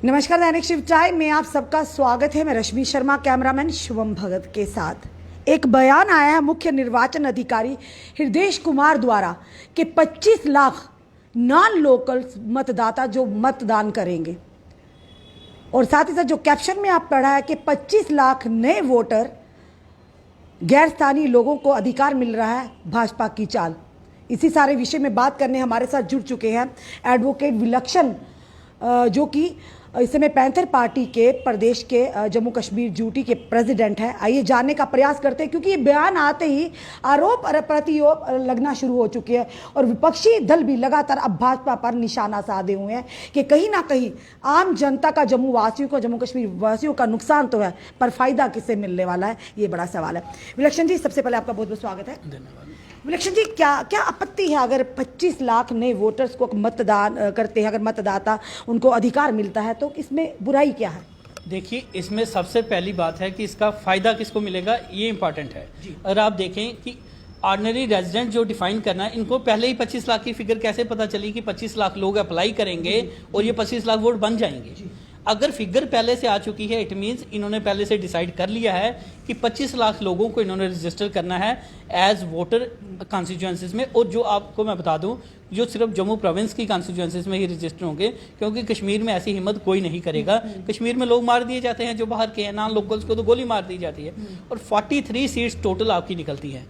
नमस्कार, दैनिक शिव चाय में आप सबका स्वागत है। मैं रश्मि शर्मा, कैमरामैन शुभम भगत के साथ। एक बयान आया है मुख्य निर्वाचन अधिकारी हृदय कुमार द्वारा कि 25 लाख नॉन लोकल मतदाता जो मतदान करेंगे, और साथ ही साथ जो कैप्शन में आप पढ़ा है कि 25 लाख नए वोटर, गैर स्थानीय लोगों को अधिकार मिल रहा है, भाजपा की चाल। इसी सारे विषय में बात करने हमारे साथ जुड़ चुके हैं एडवोकेट विलक्षण, जो कि इस समय पैंथर पार्टी के प्रदेश के जम्मू कश्मीर ड्यूटी के प्रेसिडेंट हैं। आइए जानने का प्रयास करते हैं, क्योंकि ये बयान आते ही आरोप और प्रत्यारोप लगना शुरू हो चुके हैं और विपक्षी दल भी लगातार अब भाजपा पर निशाना साधे हुए हैं कि कहीं ना कहीं आम जनता का, जम्मू वासियों को, जम्मू कश्मीर वासियों का नुकसान तो है, पर फायदा किससे मिलने वाला है, ये बड़ा सवाल है। विलक्षण जी, सबसे पहले आपका बहुत बहुत स्वागत है। धन्यवाद। विलक्षण जी, क्या आपत्ति है अगर 25 लाख नए वोटर्स को मतदान करते हैं, अगर मतदाता उनको अधिकार मिलता है, तो इसमें बुराई क्या है? देखिए, इसमें सबसे पहली बात है कि इसका फ़ायदा किसको मिलेगा, ये इम्पॉर्टेंट है। अगर आप देखें कि ऑर्डिनरी रेजिडेंट जो डिफाइन करना है, इनको पहले ही 25 लाख की फिगर कैसे पता चली कि 25 लाख लोग अप्लाई करेंगे और ये 25 लाख वोट बन जाएंगे। अगर फिगर पहले से आ चुकी है, इट मीन्स इन्होंने पहले से डिसाइड कर लिया है कि 25 लाख लोगों को इन्होंने रजिस्टर करना है एज वोटर कॉन्स्टिट्यूएंसीज में। और जो आपको मैं बता दूं, जो सिर्फ जम्मू प्रोविंस की कॉन्स्टिट्यूएंसीज में ही रजिस्टर होंगे, क्योंकि कश्मीर में ऐसी हिम्मत कोई नहीं करेगा। कश्मीर में लोग मार दिए जाते हैं जो बाहर के हैं, नॉन लोकल्स को तो गोली मार दी जाती है। और 43 सीट्स टोटल आपकी निकलती हैं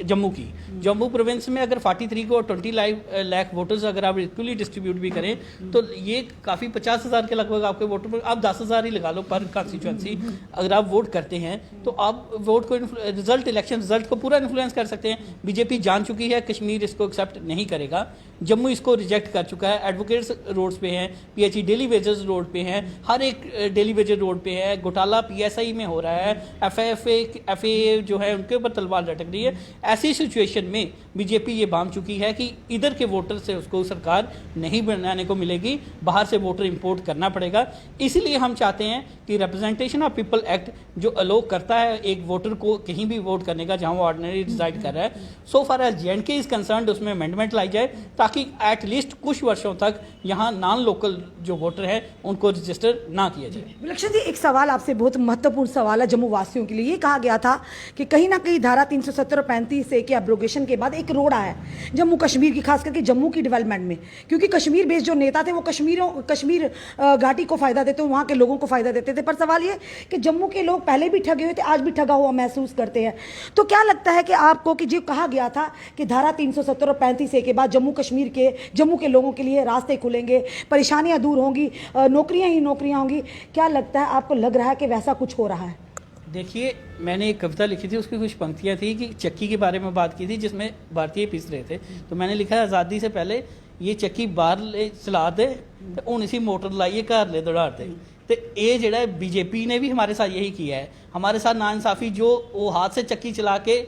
जम्मू की। जम्मू प्रोविंस में अगर 43 को 20 लाख वोटर्स अगर आप इक्वली डिस्ट्रीब्यूट भी करें, तो ये काफ़ी 50,000 के लगभग आपके वोटर पर, आप 10,000 ही लगा लो पर कॉन्स्टिट्यूएंसी। अगर आप वोट करते हैं तो आप वोट को, इलेक्शन रिजल्ट को पूरा इन्फ्लुएंस कर सकते हैं। बीजेपी जान चुकी है कश्मीर इसको एक्सेप्ट नहीं करेगा, जम्मू इसको रिजेक्ट कर चुका है। एडवोकेट्स रोड्स पे हैं, पीएचई डेली वेजेस रोड पे हैं, हर एक डेली वेजेस रोड पे है। घोटाला पीएसआई में हो रहा है, एफए जो है उनके ऊपर तलवार लटक रही है। ऐसी सिचुएशन में बीजेपी ये बांध चुकी है कि इधर के वोटर से उसको सरकार नहीं बनाने को मिलेगी, बाहर से वोटर इंपोर्ट करना पड़ेगा। इसीलिए हम चाहते हैं कि रिप्रेजेंटेशन ऑफ पीपल एक्ट जो अलो करता है एक वोटर को कहीं भी वोट करने का जहां वो ऑर्डिनरी डिसाइड कर रहा है, so far as J and K is concerned, उसमें अमेंडमेंट लाई जाए ताकि एटलीस्ट कुछ वर्षों तक यहाँ नॉन लोकल जो वोटर है उनको रजिस्टर ना किया जाए। विलक्षण जी, एक सवाल आपसे, बहुत महत्वपूर्ण सवाल है जम्मू वासियों के लिए। ये कहा गया था कि कहीं ना कहीं धारा 370 और 35 के एब्रोगेशन के बाद एक रोड़ा है जम्मू कश्मीर की, खास करके जम्मू की डेवलपमेंट में, क्योंकि कश्मीर बेस्ड जो नेता थे वो कश्मीर घाटी को फायदा देते, वहाँ के लोगों को फायदा देते थे। पर सवाल ये कि जम्मू के लोग पहले भी ठगे हुए थे, आज भी ठगा हुआ महसूस करते हैं। तो क्या लगता है कि आपको कि जो कहा गया था कि धारा 370 और 35 के बाद जम्मू के लोगों के लिए रास्ते खुलेंगे, परेशानियां दूर होंगी, नौकरियां ही नौकरियां होंगी, क्या लगता है आपको, लग रहा है कि वैसा कुछ हो रहा है? देखिए, मैंने एक कविता लिखी थी, उसकी कुछ पंक्तियां थी कि चक्की के बारे में बात की थी जिसमें भारतीय पीस रहे थे। तो मैंने लिखा है, आज़ादी से पहले ये चक्की बाहर ले चला दे, तो हूँ इसी मोटर लाइए घर ले दौड़ा दे। तो ये जड़ा बीजेपी ने भी हमारे साथ यही किया है। हमारे साथ नाइंसाफ़ी जो वो हाथ से चक्की चला के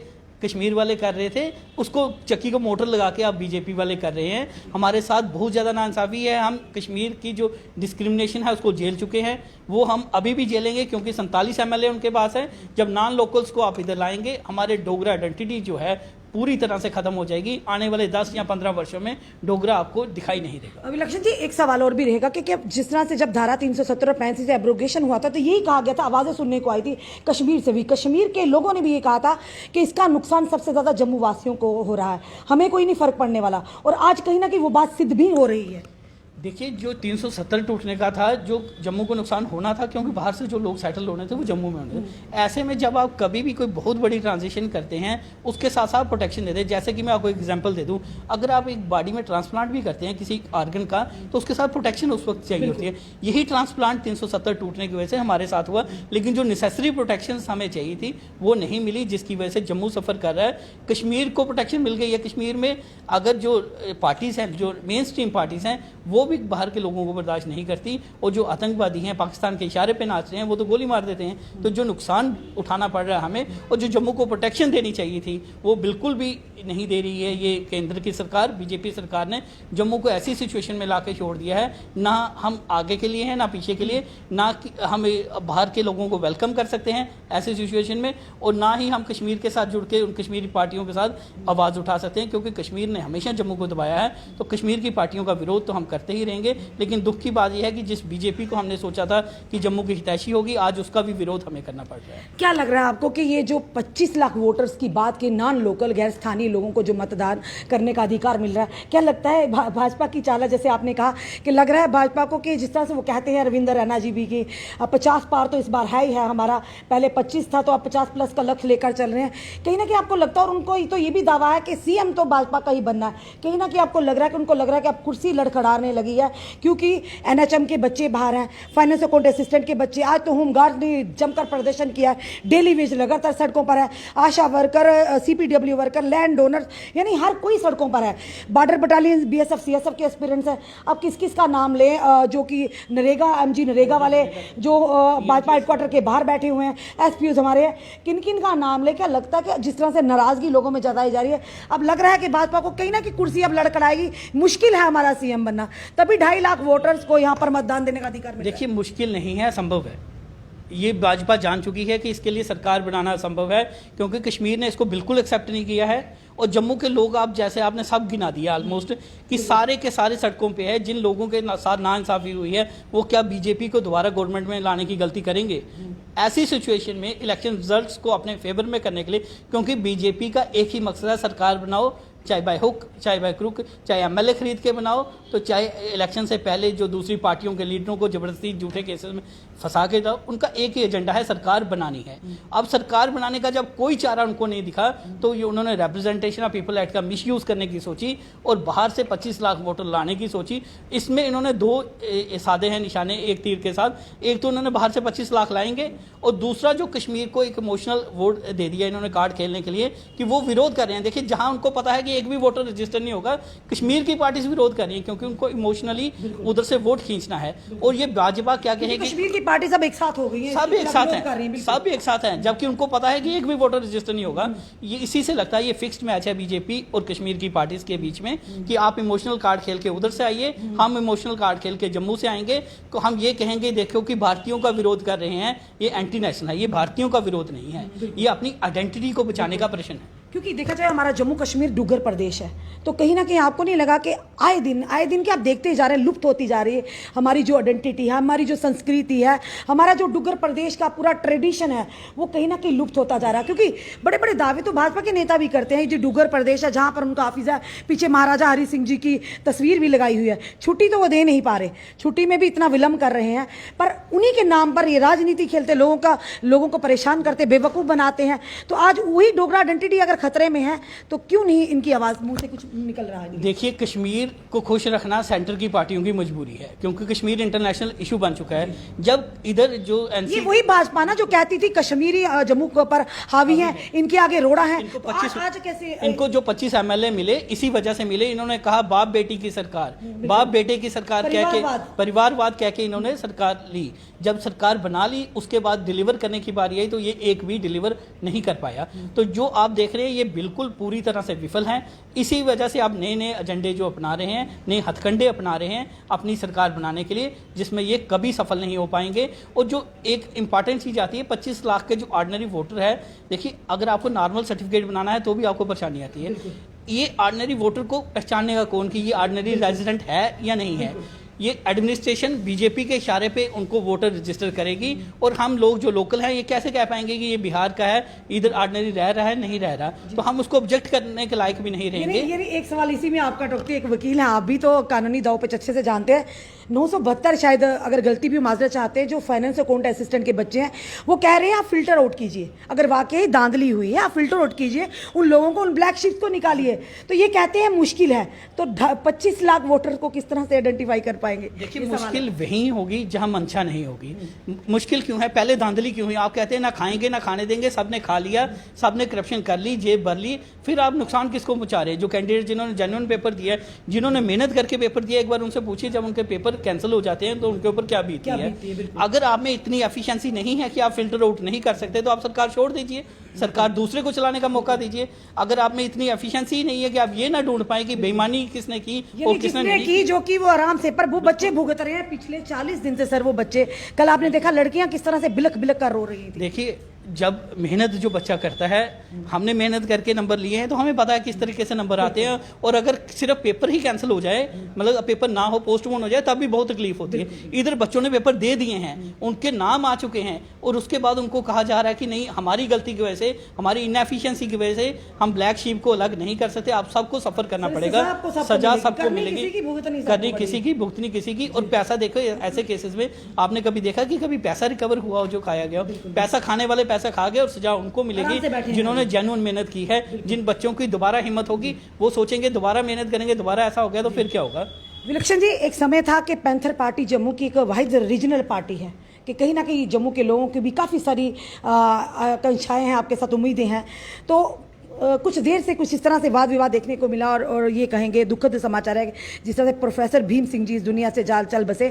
कश्मीर वाले कर रहे थे, उसको चक्की को मोटर लगा के आप बीजेपी वाले कर रहे हैं। हमारे साथ बहुत ज़्यादा नाइंसाफ़ी है। हम कश्मीर की जो डिस्क्रिमिनेशन है उसको झेल चुके हैं, वो हम अभी भी झेलेंगे, क्योंकि 47 MLA उनके पास है। जब नॉन लोकल्स को आप इधर लाएंगे, हमारे डोगरा आइडेंटिटी जो है पूरी तरह से खत्म हो जाएगी। आने वाले 10 या 15 वर्षों में डोगरा आपको दिखाई नहीं देगा। विलक्षण जी, एक सवाल और भी रहेगा कि जिस तरह से जब धारा 370 और 35 से एब्रोगेशन हुआ था, तो यही कहा गया था, आवाज़ें सुनने को आई थी कश्मीर से भी, कश्मीर के लोगों ने भी ये कहा था कि इसका नुकसान सबसे ज़्यादा जम्मू वासियों को हो रहा है, हमें कोई नहीं फर्क पड़ने वाला। और आज कहीं ना कहीं वो बात सिद्ध भी हो रही है। देखिए, जो 370 टूटने का था, जो जम्मू को नुकसान होना था, क्योंकि बाहर से जो लोग सेटल होने थे वो जम्मू में होने थे। ऐसे में जब आप कभी भी कोई बहुत बड़ी ट्रांजिशन करते हैं, उसके साथ साथ प्रोटेक्शन देते हैं। जैसे कि मैं आपको एक एग्जांपल दे दूं, अगर आप एक बॉडी में ट्रांसप्लांट भी करते हैं किसी ऑर्गन का, तो उसके साथ प्रोटेक्शन उस वक्त चाहिए होती है। यही ट्रांसप्लांट 370 टूटने की वजह से हमारे साथ हुआ, लेकिन जो नेसेसरी प्रोटेक्शन हमें चाहिए थी वो नहीं मिली, जिसकी वजह से जम्मू सफ़र कर रहा है। कश्मीर को प्रोटेक्शन मिल गई है। कश्मीर में अगर जो पार्टीज़ हैं, जो मेन स्ट्रीम पार्टीज़ हैं, वो भी बाहर के लोगों को बर्दाश्त नहीं करती, और जो आतंकवादी हैं, पाकिस्तान के इशारे पे नाच रहे हैं, वो तो गोली मार देते हैं। तो जो नुकसान उठाना पड़ रहा है हमें, और जो जम्मू को प्रोटेक्शन देनी चाहिए थी, वो बिल्कुल भी नहीं दे रही है। ये केंद्र की सरकार, बीजेपी सरकार ने जम्मू को ऐसी सिचुएशन में ला के छोड़ दिया है, ना हम आगे के लिए हैं ना पीछे के लिए, ना कि हम बाहर के लोगों को वेलकम कर सकते हैं ऐसी सिचुएशन में, और ना ही हम कश्मीर के साथ जुड़ के उन कश्मीरी पार्टियों के साथ आवाज़ उठा सकते हैं, क्योंकि कश्मीर ने हमेशा जम्मू को दबाया है। तो कश्मीर की पार्टियों का विरोध तो हम करते ही ही रहेंगे। लेकिन दुख की बात यह है कि जिस बीजेपी को हमने सोचा था कि जम्मू की हितैषी होगी, आज उसका भी विरोध हमें करना पड़ रहा है। क्या लग रहा है आपको कि ये जो 25 लाख वोटर्स की बात की, नॉन लोकल गैर स्थानीय लोगों को जो मतदान करने का अधिकार मिल रहा है, क्या लगता है भाजपा की चाल है? जैसे आपने कहा कि लग रहा है भाजपा को कि जिस तरह से वो कहते हैं रविंद्र रैना जी भी कि 50 पार तो इस बार है ही है हमारा, पहले 25 था तो अब 50 प्लस का लक्ष्य लेकर चल रहे हैं। कहीं ना कहीं आपको लगता है, और उनको तो ये भी दावा है कि सीएम तो भाजपा का ही बनना है, कहीं ना कहीं आपको लग रहा है कि उनको लग रहा है कि अब कुर्सी लड़खड़ाने लगी है, क्योंकि एनएचएम के बच्चे बाहर हैं, फाइनेंस अकाउंट असिस्टेंट के बच्चे, आज तो होमगार्ड ने जमकर प्रदर्शन किया है, डेली वेज लगातार सड़कों पर है, ASHA worker, CPW worker, land owner, यानी हर कोई सड़कों पर है। बॉर्डर बटालियन, बीएसएफ सीएसएफ के एक्सपीरियंस है। अब किस किस का नाम लें, जो कि नरेगा एमजी नरेगा वाले जो भाजपा हेडक्वार्टर के बाहर बैठे हुए हैं, एसपीओ हमारे हैं, किन किन का नाम ले? क्या लगता है कि जिस तरह से नाराजगी लोगों में जताई जा रही है, अब लग रहा है कि भाजपा को कहीं ना कहीं कुर्सी अब लड़खड़ाएगी, मुश्किल है हमारा सीएम बनना, तभी 2.5 लाख वोटर्स को यहाँ पर मतदान देने का अधिकार मिला है। देखिए, मुश्किल नहीं है, संभव है। ये भाजपा जान चुकी है कि इसके लिए सरकार बनाना असंभव है, क्योंकि कश्मीर ने इसको बिल्कुल एक्सेप्ट नहीं किया है। और जम्मू के लोग, आप जैसे आपने सब गिना दिया ऑलमोस्ट, कि सारे के सारे सड़कों पे है। जिन लोगों के साथ नाइंसाफी हुई है, वो क्या बीजेपी को दोबारा गवर्नमेंट में लाने की गलती करेंगे? ऐसी सिचुएशन में इलेक्शन रिजल्ट्स को अपने फेवर में करने के लिए, क्योंकि बीजेपी का एक ही मकसद है, सरकार बनाओ, चाहे बाय हुक चाहे बाय क्रुक, चाहे एमएलए खरीद के बनाओ, तो चाहे इलेक्शन से पहले जो दूसरी पार्टियों के लीडरों को जबरदस्ती झूठे केसेस में फंसा के जाओ, उनका एक ही एजेंडा है, सरकार बनानी है। अब सरकार बनाने का जब कोई चारा उनको नहीं दिखा, तो ये उन्होंने रिप्रेजेंटेशन ऑफ पीपल एक्ट का मिसयूज करने की सोची और बाहर से 25 लाख वोटर लाने की सोची। इसमें इन्होंने दो साधे हैं निशाने एक तीर के साथ। एक तो उन्होंने बाहर से 25 लाख लाएंगे, और दूसरा जो कश्मीर को एक इमोशनल वोट दे दिया इन्होंने कार्ड खेलने के लिए, कि वो विरोध कर रहे हैं। देखिए, जहां उनको पता है कि एक भी वोटर रजिस्टर नहीं होगा, कश्मीर की पार्टी विरोध कर रही है, क्योंकि उनको इमोशनली उधर से वोट खींचना है। और ये भाजपा क्या कहेगी, कश्मीर की पार्टी सब एक साथ हो गई है, सब एक साथ हैं, सब एक साथ हैं, जबकि उनको पता है कि एक भी वोटर रजिस्टर नहीं होगा। ये इसी से लगता है ये फिक्स्ड मैच है बीजेपी और कश्मीर की पार्टीज के बीच में, कि आप इमोशनल कार्ड खेल के उधर से आइए, हम इमोशनल कार्ड खेल के जम्मू से आएंगे, तो हम ये कहेंगे देखो कि भारतीयों का विरोध कर रहे हैं, ये एंटी नेशनल है, ये भारतीयों का विरोध नहीं है, ये अपनी आइडेंटिटी को बचाने का प्रश्न है। क्योंकि देखा जाए हमारा जम्मू कश्मीर डुग्गर प्रदेश है, तो कहीं ना कहीं आपको नहीं लगा कि आए दिन के आप देखते जा रहे हैं, लुप्त होती जा रही है हमारी जो आइडेंटिटी है, हमारी जो संस्कृति है, हमारा जो डुग्गर प्रदेश का पूरा ट्रेडिशन है, वो कहीं ना कहीं लुप्त होता जा रहा है। क्योंकि बड़े बड़े दावे तो भाजपा के नेता भी करते हैं, जो डुग्गर प्रदेश है जहाँ पर उनका ऑफिस है, पीछे महाराजा हरि सिंह जी की तस्वीर भी लगाई हुई है, छुट्टी तो वो दे नहीं पा रहे, छुट्टी में भी इतना विलम्ब कर रहे हैं, पर उन्हीं के नाम पर ये राजनीति खेलते, लोगों को परेशान करते, बेवकूफ़ बनाते हैं। तो आज वही डोगरा आइडेंटिटी अगर खतरे में है, तो क्यों नहीं इनकी आवाज मुंह से कुछ निकल रहा है? देखिए, कश्मीर को खुश रखना सेंटर की पार्टियों की मजबूरी है, क्योंकि कश्मीर इंटरनेशनल इशू बन चुका है। जब इधर जो ये वही भाजपा ना जो कहती थी कश्मीरी जम्मू पर हावी है, इनके आगे रोड़ा है, इनको तो 25 आज कैसे इनको जो 25 एमएलए मिले, इसी वजह से मिले। इन्होंने कहा बाप बेटी की सरकार, बाप बेटे की सरकार कह के, परिवारवाद कह के इन्होंने सरकार ली। जब सरकार बना ली, उसके बाद डिलीवर करने की बारी आई, तो ये एक भी डिलीवर नहीं कर पाया। तो जो आप देख रहे हैं, ये बिल्कुल पूरी तरह से विफल हैं। इसी वजह से आप नए नए एजेंडे जो अपना रहे हैं, नए हथकंडे अपना रहे हैं अपनी सरकार बनाने के लिए, जिसमें ये कभी सफल नहीं हो पाएंगे। और जो एक इंपॉर्टेंट चीज़ आती है, 25 लाख के जो ऑर्डिनरी वोटर है, देखिए अगर आपको नॉर्मल सर्टिफिकेट बनाना है तो भी आपको परेशानी आती है। ये ऑर्डिनरी वोटर को पहचानने का कौन, कि ये ऑर्डिनरी रेजिडेंट है या नहीं है? ये एडमिनिस्ट्रेशन बीजेपी के इशारे पे उनको वोटर रजिस्टर करेगी, और हम लोग जो लोकल हैं, ये कैसे कह पाएंगे कि ये बिहार का है, इधर ऑर्डिनरी रह रहा है, नहीं रह रहा? तो हम उसको ऑब्जेक्ट करने के लायक भी नहीं रहेंगे। ये एक सवाल इसी में आपका टोकते, एक वकील हैं आप भी, तो कानूनी दाव पे अच्छे से जानते हैं। 972 शायद, अगर गलती भी माजरत चाहते हैं, जो फाइनेंस अकाउंट असिस्टेंट के बच्चे हैं, वो कह रहे हैं आप फिल्टर आउट कीजिए, अगर वाकई धांधली हुई है आप फिल्टर आउट कीजिए, उन लोगों को, उन ब्लैक शीट्स को निकालिए। तो ये कहते हैं मुश्किल है, तो 25 लाख वोटर को किस तरह से आइडेंटिफाई कर पाएंगे? देखिए, मुश्किल वही होगी जहां मंशा नहीं होगी। मुश्किल क्यों है? पहले धांधली क्यों हुई? आप कहते हैं ना खाएंगे ना खाने देंगे, सबने खा लिया, सबने करप्शन कर ली, जेब भर ली, फिर आप नुकसान किसको पहुंचा रहे हैं? जो कैंडिडेट जिन्होंने जेन्युइन पेपर दिया है, जिन्होंने मेहनत करके पेपर दिया, एक बार उनसे पूछिए जब उनके पेपर कैंसिल हो जाते हैं तो उनके ऊपर क्या बीतती है। अगर आप में इतनी एफिशिएंसी नहीं है कि आप फिल्टर आउट नहीं कर सकते, तो आप सरकार छोड़ दीजिए, सरकार दूसरे को चलाने का मौका दीजिए। अगर आप में इतनी एफिशिएंसी ही नहीं है कि आप ये ना ढूंढ पाए कि बेईमानी किसने की और किसने नहीं की, जो कि वो आराम से, पर वो बच्चे भुगत रहे हैं पिछले 40 दिन से सर। वो बच्चे, कल आपने देखा लड़कियां किस तरह से बिलक बिलक कर रो रही थी। देखिए, जब मेहनत जो बच्चा करता है, हमने मेहनत करके नंबर लिए हैं तो हमें पता है किस तरीके से नंबर आते हैं, और अगर सिर्फ पेपर ही कैंसिल हो जाए, मतलब पेपर ना हो, पोस्टपोन हो जाए, तब भी बहुत तकलीफ होती है। इधर बच्चों ने पेपर दे दिए हैं, उनके नाम आ चुके हैं, और उसके बाद उनको कहा जा रहा है कि नहीं, हमारी गलती की वजह से, हमारी इनएफिशिएंसी की वजह से हम ब्लैक शीप को अलग नहीं कर सकते, आप सबको सफर करना पड़ेगा, सजा सबको मिलेगी, करनी किसी की, भुगतनी किसी की। और पैसा देखो, ऐसे केसेस में आपने कभी देखा कि कभी पैसा रिकवर हुआ हो जो खाया गया? पैसा खाने वाले पैसा खा गए और सजा उनको मिलेगी जिन्होंने जेन्युइन मेहनत की है। जिन बच्चों की दोबारा हिम्मत होगी वो सोचेंगे दोबारा मेहनत करेंगे, दोबारा ऐसा हो गया तो फिर क्या होगा। विलक्षण जी, एक समय था कि पैंथर पार्टी जम्मू की एक वाहिद रीजनल पार्टी है, कि कहीं ना कहीं जम्मू के लोगों की भी काफ़ी सारी आकांक्षाएं हैं, आपके साथ उम्मीदें हैं। तो कुछ देर से कुछ इस तरह से वाद विवाद देखने को मिला, और ये कहेंगे दुखद समाचार है जिस तरह से प्रोफेसर भीम सिंह जी इस दुनिया से चल बसे।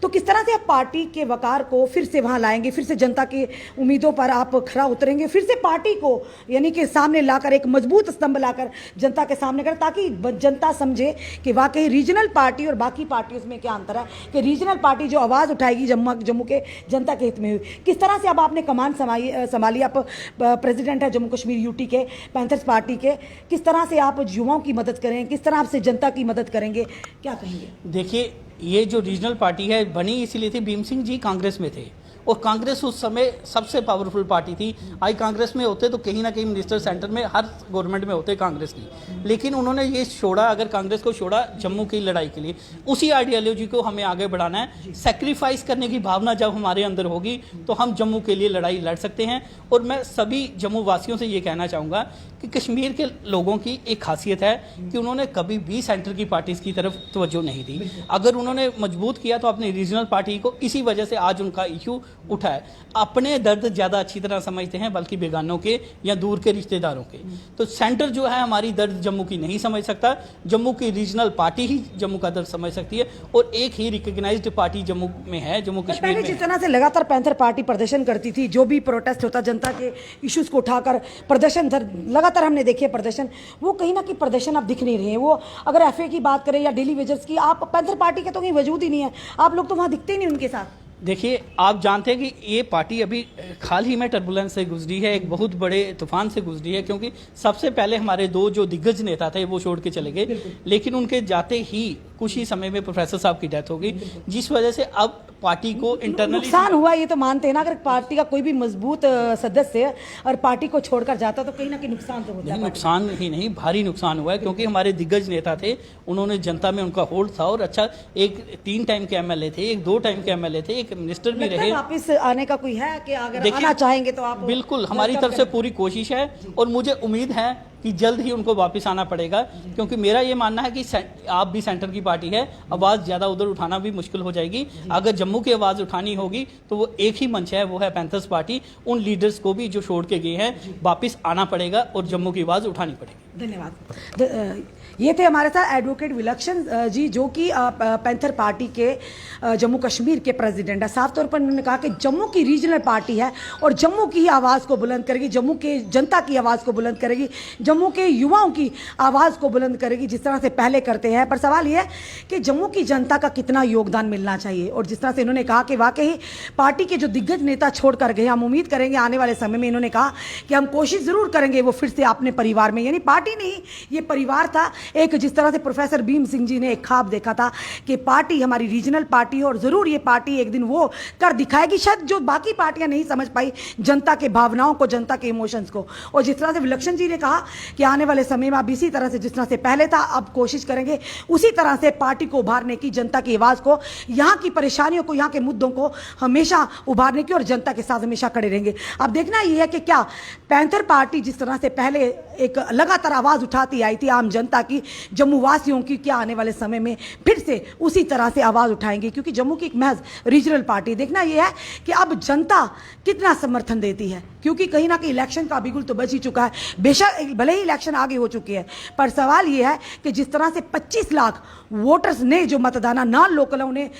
तो किस तरह से आप पार्टी के वकार को फिर से वहाँ लाएंगे, फिर से जनता की उम्मीदों पर आप खरा उतरेंगे, फिर से पार्टी को यानी कि सामने लाकर एक मजबूत स्तंभ लाकर जनता के सामने करें, ताकि जनता समझे कि वाकई रीजनल पार्टी और बाकी पार्टियों में क्या अंतर है, कि रीजनल पार्टी जो आवाज़ उठाएगी जम्मू के जनता के हित में हुई। किस तरह से अब आपने कमान संभाली, आप प्रेसिडेंट है जम्मू कश्मीर यूटी के पैंथर्स पार्टी के, किस तरह से आप युवाओं की मदद करें, किस तरह से जनता की मदद करेंगे, क्या कहेंगे? देखिए, ये जो रीजनल पार्टी है बनी इसीलिए थी, भीम सिंह जी कांग्रेस में थे और कांग्रेस उस समय सबसे पावरफुल पार्टी थी। आज कांग्रेस में होते तो कहीं ना कहीं मिनिस्टर सेंटर में हर गवर्नमेंट में होते कांग्रेस की, लेकिन उन्होंने ये छोड़ा, अगर कांग्रेस को छोड़ा जम्मू की लड़ाई के लिए। उसी आइडियोलॉजी को हमें आगे बढ़ाना है। सेक्रीफाइस करने की भावना जब हमारे अंदर होगी तो हम जम्मू के लिए लड़ाई लड़ सकते हैं। और मैं सभी जम्मू वासियों से ये कहना चाहूँगा कि कश्मीर के लोगों की एक खासियत है कि उन्होंने कभी भी सेंटर की पार्टीज की तरफ तवज्जो नहीं दी। अगर उन्होंने मजबूत किया तो अपनी रीजनल पार्टी को, इसी वजह से आज उनका इशू उठा है। अपने दर्द ज़्यादा अच्छी तरह समझते हैं बल्कि बेगानों के या दूर के रिश्तेदारों के। तो सेंटर जो है हमारी दर्द जम्मू की नहीं समझ सकता, जम्मू की रीजनल पार्टी ही जम्मू का दर्द समझ सकती है, और एक ही रिकग्नाइज्ड पार्टी जम्मू में है, जम्मू कश्मीर में। जिस तरह से लगातार पैंथर पार्टी प्रदर्शन करती थी, जो भी प्रोटेस्ट होता जनता के इश्यूज को उठाकर प्रदर्शन लगातार हमने देखे प्रदर्शन, वो कहीं ना कहीं प्रदर्शन अब दिख नहीं रहे हैं। वो अगर एफए की बात करें या डेली वेजर्स की, आप पैंथर पार्टी के तो कहीं वजूद ही नहीं है, आप लोग तो वहाँ दिखते ही नहीं उनके साथ। देखिए, आप जानते हैं कि ये पार्टी अभी हाल ही में टर्बुलेंस से गुजरी है, एक बहुत बड़े तूफान से गुजरी है, क्योंकि सबसे पहले हमारे दो जो दिग्गज नेता थे वो छोड़ के चले गए, लेकिन उनके जाते ही कुछ ही समय में प्रोफेसर साहब की डेथ हो गई, जिस वजह से अब पार्टी को इंटरनली नुकसान हुआ, ये तो मानते हैं ना। अगर पार्टी का कोई भी मजबूत सदस्य और पार्टी को छोड़कर जाता तो कहीं ना कहीं नुकसान तो होता है। नुकसान ही नहीं, भारी नुकसान हुआ है, क्योंकि हमारे दिग्गज नेता थे, उन्होंने जनता में उनका होल्ड था, और अच्छा, एक 3 टाइम के एमएलए थे, एक 2 टाइम के एमएलए थे, एक मिनिस्टर भी रहे। वापस आने का कोई है कि अगर आना चाहेंगे तो आप? बिल्कुल, हमारी तरफ से पूरी कोशिश है, और मुझे उम्मीद है कि जल्द ही उनको वापस आना पड़ेगा, क्योंकि मेरा ये मानना है कि आप भी सेंटर की पार्टी है, आवाज़ ज़्यादा उधर उठाना भी मुश्किल हो जाएगी। अगर जम्मू की आवाज़ उठानी होगी तो वो एक ही मंच है, वो है पैंथर्स पार्टी। उन लीडर्स को भी जो छोड़ के गए हैं वापस आना पड़ेगा और जम्मू की आवाज़ उठानी पड़ेगी। धन्यवाद। ये थे हमारे साथ एडवोकेट विलक्षण जी, जो कि पैंथर पार्टी के जम्मू कश्मीर के प्रेसिडेंट है। साफ तौर पर उन्होंने कहा कि जम्मू की रीजनल पार्टी है और जम्मू की आवाज़ को बुलंद करेगी, जम्मू के जनता की आवाज़ को बुलंद करेगी, जम्मू के युवाओं की आवाज़ को बुलंद करेगी, जिस तरह से पहले करते हैं। पर सवाल यह है कि जम्मू की जनता का कितना योगदान मिलना चाहिए। और जिस तरह से इन्होंने कहा कि वाकई पार्टी के जो दिग्गज नेता छोड़ कर गए, हम उम्मीद करेंगे आने वाले समय में, इन्होंने कहा कि हम कोशिश ज़रूर करेंगे वो फिर से अपने परिवार में, यानी पार्टी नहीं, ये परिवार था एक। जिस तरह से प्रोफेसर भीम सिंह जी ने एक ख्वाब देखा था कि पार्टी हमारी रीजनल पार्टी, और ज़रूर ये पार्टी एक दिन वो कर दिखाएगी, शायद जो बाकी पार्टियां नहीं समझ पाई जनता के भावनाओं को, जनता के इमोशंस को। और जिस तरह से विलक्षण जी ने कहा कि आने वाले समय में अब इसी तरह से जिस तरह से पहले था, अब कोशिश करेंगे उसी तरह से पार्टी को उभारने की, जनता की आवाज़ को, यहाँ की परेशानियों को, यहाँ के मुद्दों को हमेशा उभारने की, और जनता के साथ हमेशा खड़े रहेंगे। अब देखना यह है कि क्या पैंथर पार्टी जिस तरह से पहले एक लगातार आवाज़ उठाती आई थी आम जनता की, जम्मू वासियों की, क्या आने वाले समय में फिर से उसी तरह से आवाज़ उठाएंगे? क्योंकि जम्मू की एक महज रीजनल पार्टी, देखना यह है कि अब जनता कितना समर्थन देती है, क्योंकि कहीं ना कहीं इलेक्शन का बिगुल तो बच ही चुका है। बेशक भले ही इलेक्शन आगे हो चुकी है, पर सवाल यह है कि जिस तरह से 25 लाख वोटर्स ने जो मतदाना नॉन लोकल उन्हें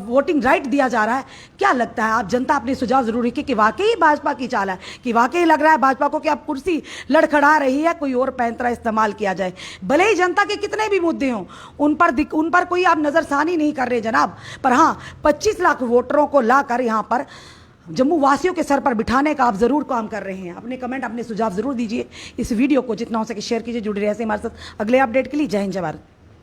वोटिंग राइट दिया जा रहा है, क्या लगता है? आप जनता अपने सुझाव जरूर रखिए कि वाकई भाजपा की चाल है, कि वाकई लग रहा है भाजपा को कि अब कुर्सी लड़खड़ा रही है, कोई और पैंतरा इस्तेमाल किया जाए। भले ही जनता के कितने भी मुद्दे हों, उन पर कोई आप नजरसानी नहीं कर रहे जनाब, पर हाँ 25 लाख वोटरों को लाकर यहाँ पर जम्मू वासियों के सर पर बिठाने का आप जरूर काम कर रहे हैं। अपने कमेंट, अपने सुझाव जरूर दीजिए। इस वीडियो को जितना हो सके शेयर कीजिए। जुड़े रहिए हमारे साथ अगले अपडेट के लिए। जय हिंद, जय भारत।